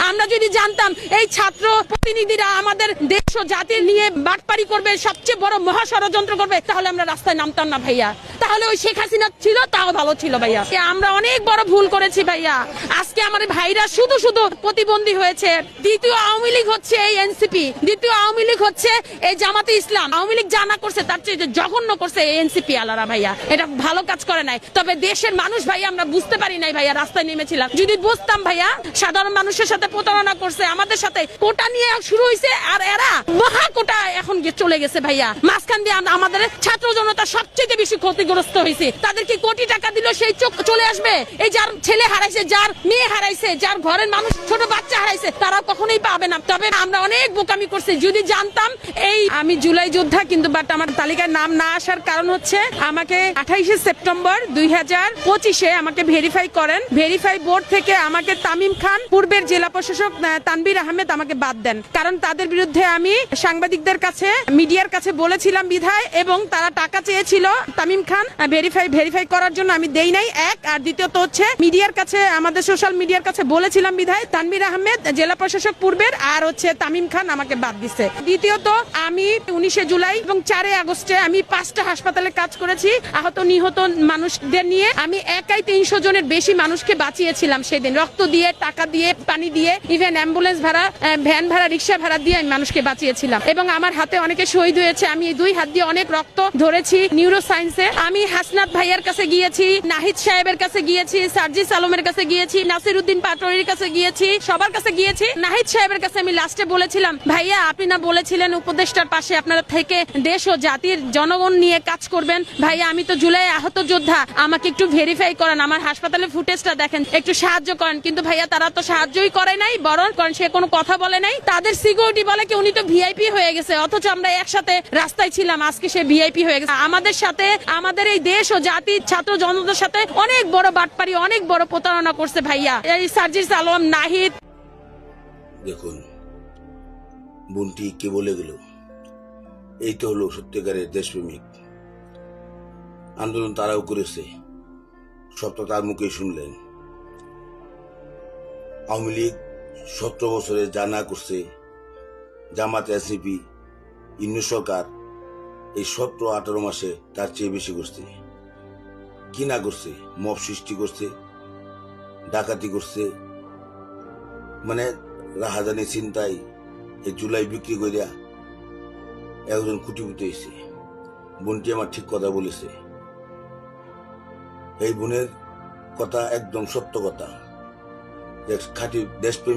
আমরা যদি জানতাম এই ছাত্র প্রতিনিধিরা আমাদের দেশ ও জাতি নিয়ে বাটপারি করবে, সবচেয়ে বড় মহা ষড়যন্ত্র করবে, তাহলে আমরা রাস্তায় নামতাম না ভাইয়া। তাহলে ওই শেখ হাসিনা ছিল তাও ভালো ছিল ভাইয়া। আমরা অনেক বড় ভুল করেছি ভাইয়া। আজকে আমার ভাইরা শুধু শুধু প্রতিবন্ধী হয়েছে। দ্বিতীয় আওয়ামী লীগ হচ্ছে এই এনসিপি, দ্বিতীয় আওয়ামী লীগ হচ্ছে এই জামাতে ইসলাম। আওয়ামী লীগ জানা করছে তার চেয়ে জঘন্য করছে এই এনসিপি আলারা ভাইয়া। এটা ভালো কাজ করে নাই। তবে দেশের মানুষ ভাইয়া আমরা বুঝতে পারি নাই ভাইয়া, রাস্তায় নেমেছিলাম। যদি বুঝতাম ভাইয়া সাধারণ মানুষের সাথে প্রতারণা করছে, আমাদের সাথে কোটা নিয়ে শুরু হয়েছে, আর এরা মহা কোটা এখন চলে গেছে ভাইয়া। মাঝখান দিয়ে আমাদের ছাত্র জনতা সবচেয়ে বেশি ক্ষতিগ্রস্ত হয়েছে। তাদেরকে কোটি টাকা দিল সেই চোখ চলে আসবে? এই যার ছেলে হারাইছে, যার মেয়ে হারাইছে, যার ঘরের মানুষ ছোট বাচ্চা হারাইছে, তারা কখনোই পাবে না। তবে আমরা অনেক বোকামি করছি। যদি জানতাম এই আমি জুলাই যোদ্ধা, কিন্তু বাট আমার তালিকায় নাম না আসার কারণ হচ্ছে আমাকে 28শে সেপ্টেম্বর 2025-এ আমাকে ভেরিফাই করেন। ভেরিফাই বোর্ড থেকে আমাকে তামিম খান, পূর্বের জেলা প্রশাসক তানভীর আহমেদ আমাকে বাদ দেন। কারণ তাদের বিরুদ্ধে আমি সাংবাদিকদের কাছে, মিডিয়ার কাছে বলেছিলাম বিধায়, এবং তারা টাকা চেয়েছিল তামিম খান ভেরিফাই করার জন্য, আমি দেই নাই এক। আর দ্বিতীয়ত হচ্ছে মিডিয়ার কাছে, আমাদের সোশ্যাল মিডিয়ার কাছে বলেছিলাম বিধায় তানভীর আহমেদ জেলা প্রশাসক পূর্বের আর হচ্ছে তামিম খান আমাকে বাদ দিছে। দ্বিতীয়ত আমি 19শে জুলাই এবং 4 আগস্টে আমি 5টা হাসপাতালে কাজ করেছি। আহত নিহত মানুষদের নিয়ে আমি একাই 300 জনের বেশি মানুষকে বাঁচিয়েছিলাম সেদিন, রক্ত দিয়ে, টাকা দিয়ে, পানি দিয়ে, ইভেন অ্যাম্বুলেন্স ভাড়া, ভ্যান ভাড়া, রিক্সা ভাড়া দিয়ে আমি মানুষকে বাঁচিয়েছিলাম। এবং আমার হাতে অনেকে শহীদ হয়েছে। আমি এই 2 হাত দিয়ে অনেক রক্ত ধরেছি নিউরো সায়েন্সে। আমি হাসনাত ভাইয়ার কাছে গিয়েছি, নাহিদ সাহেবের কাছে গিয়েছি, সার্জিস আলমের কাছে গিয়েছি, নাসিরউদ্দিন পাটোয়ারির কাছে গিয়েছি, সবার কাছে গিয়েছি। নাহিদ সাহেবের কাছে আমি লাস্টে বলেছিলাম, ভাইয়া আপনি না বলেছিলেন উপদেষ্টার পাশে আপনারা থেকে দেশ ও জাতির জনগণ নিয়ে কাজ করবেন, ভাইয়া আমি তো জুলাই আহত যোদ্ধা, আমাকে একটু ভেরিফাই করেন, আমার হাসপাতালে ফুটেজটা দেখেন, একটু সাহায্য করেন। কিন্তু ভাইয়া তারা তো সাহায্যই করে নাই, বরং কারণ সে কোনো কথা বলে নাই। তাদের সিকিউরিটি বলে কি উনি তো ভিআইপি হয়ে গেছে, অথচ আমরা একসাথে রাস্তায় ছিলাম, আজকে সে ভিআইপি হয়ে গেছে। আমাদের সাথে, আমাদের এই দেশ ও জাতির ছাত্র জনতার সাথে অনেক বড় বাটপারি, অনেক বড় প্রতারণা করছে ভাইয়া এই সার্জিস আলম, নাহিদ। দেখুন বোনটি কে বলে গেল, এই তো হলো সত্যিকারের দেশপ্রেমিক। আন্দোলন তারাও করেছে, সব তো তার মুখে শুনলেন। আওয়ামী লীগ 17 বছরে যা না করছে, জামাত, এনসিপি, ইন্নু সরকার এই 17-18 মাসে তার চেয়ে বেশি করছে। কি না করছে? মব সৃষ্টি করছে, ডাকাতি করছে, মানে রাহাজানি চিন্তায় এই জুলাই বিক্রি করিয়া একজন কুটিপুটি হয়েছে। বোনটি আমার ঠিক কথা বলেছে। এই বোনের কথা একদম সত্য কথা। খাঁটি দেশপ্রেম।